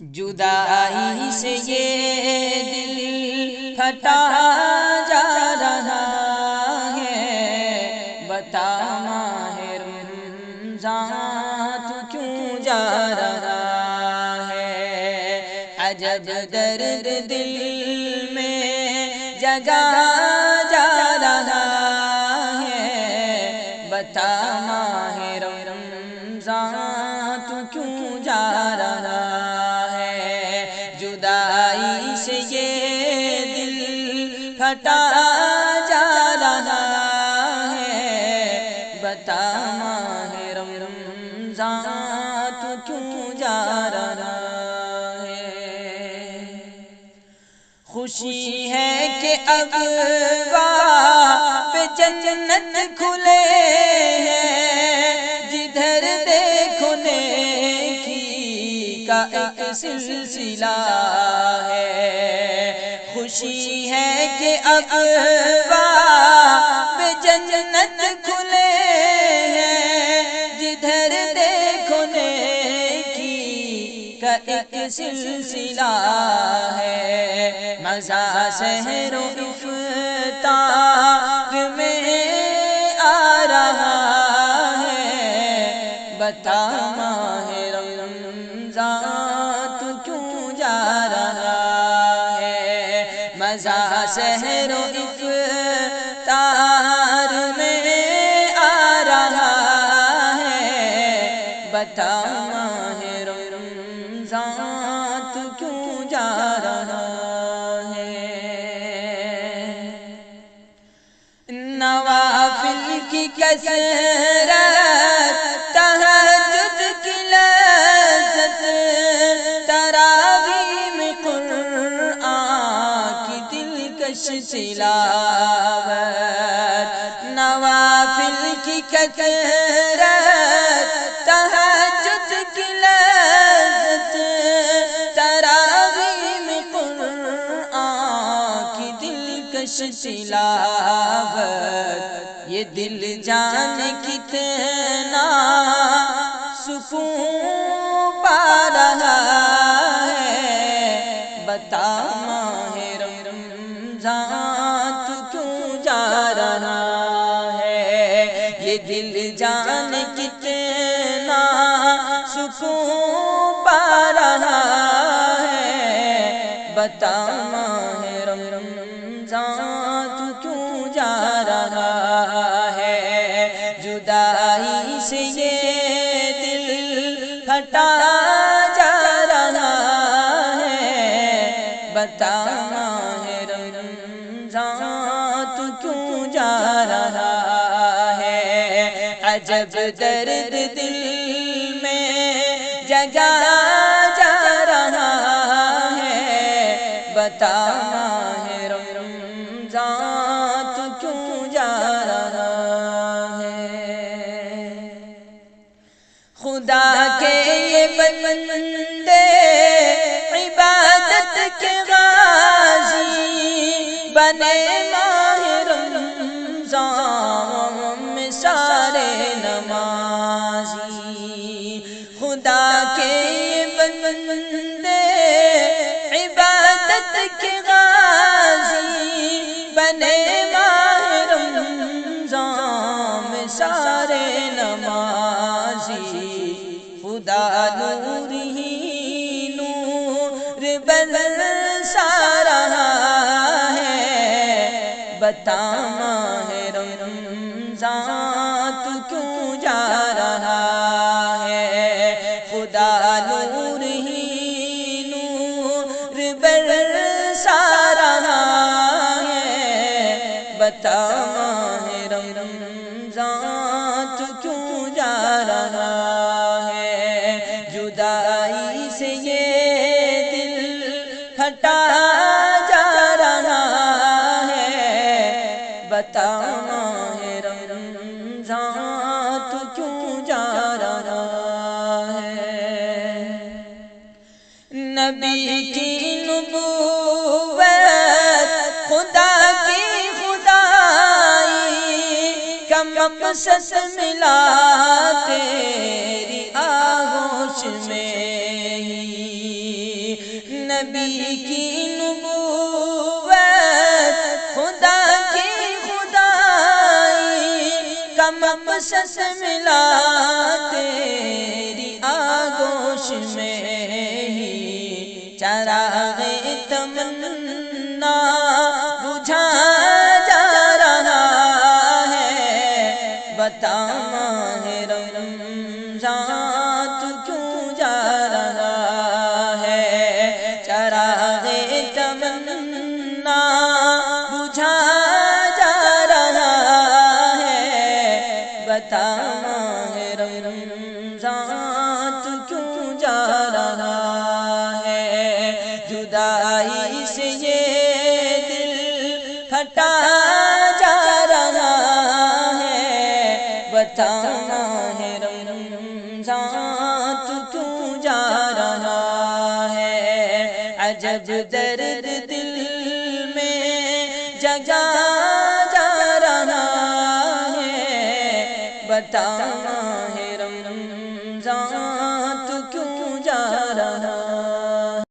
جدائی سے یہ دل پھٹا جا رہا ہے، بتا ماہ رمضان تو کیوں جا رہا ہے؟ عجب درد دل میں جگا جا رہا ہے، بتا ماہ رمضان تو کیوں جا رہا ہے؟ جدائی سے یہ دل پھٹا جا رہا ہے، بتا ماہ رمضان تو کیوں جا رہا ہے؟ خوشی ہے کہ اب پہ جنت کھلے ہیں، جدھر دیکھو نیکی کا ایک سلسلہ ہے۔ خوشی ہے کہ اب پہ جنت کھلے ہیں، جدھر دیکھو نیکی کا ایک سلسلہ ہے۔ مزہ سحر و افطار میں آ رہا ہے، بتا ماہ رمضان تو کیوں جا رہا ہے؟ مزہ سحر و افطار میں آ رہا ہے، بتا ماہ رمضان تو کیوں جا رہا ہے؟ نوافل کی کثرت، تہجد کی لذت، تراویح میں قرآن کی دلکش تلاوت۔ نوافل کی کثرت، تہجد کی لذت، تراویح میں قرآن کی دلکش تلاوت، یہ دل جانے کتنا سکون پا رہا ہے، بتا ماہ رمضان تو کیوں جا رہا ہے؟ یہ دل جانے کتنا سکون پا رہا ہے، بتا ماہ رمضان تو کیوں جا رہا ہے؟ جدائی سے یہ دل پھٹا جا رہا ہے، بتا ماہ رمضان تو کیوں جا رہا ہے؟ عجب درد دل میں جگا جا رہا ہے، بتا ماہ رمضان تو کیوں جا رہا ہے؟ خدا کے یہ بندے عبادت کے غازی بنے ماہ رمضان میں سارے نمازی۔ خدا کے یہ بندے عبادت کے غازی بنے ماہ رمضان میں سارے نمازی۔ خدا نور ہی نور برسا رہا ہے، بتا ماہ رمضان تو کیوں جا رہا ہے؟ خدا نور ہی نور برسا رہا ہے، بتا ماہ رمضان تو کیوں جا رہا ہے؟ جدائی سے یہ دل پھٹا جا رہا ہے، بتا ماہ رمضان تو کیوں جا رہا ہے؟ نبی کی نبوت، خدا کی خدائی کا مقصد ملا تیری آغوش میں ہی۔ نبی کی نبوت خدا کی خدائی کا مقصد ملا تیری آغوش میں ہی چراغ تمنا بجھا جا رہا ہے بتا ماہ رمضان تو کیوں جا رہا ہے چراغ تمنا بجھا جا رہا ہے بتا ماہ رمضان تو کیوں جا رہا ہے جدائی سے یہ دل پھٹا جا رہا ہے بتا ماہ رمضان تو کیوں جا رہا ہے عجب درد دل میں جگا جا رہا ہے بتا ماہ رمضان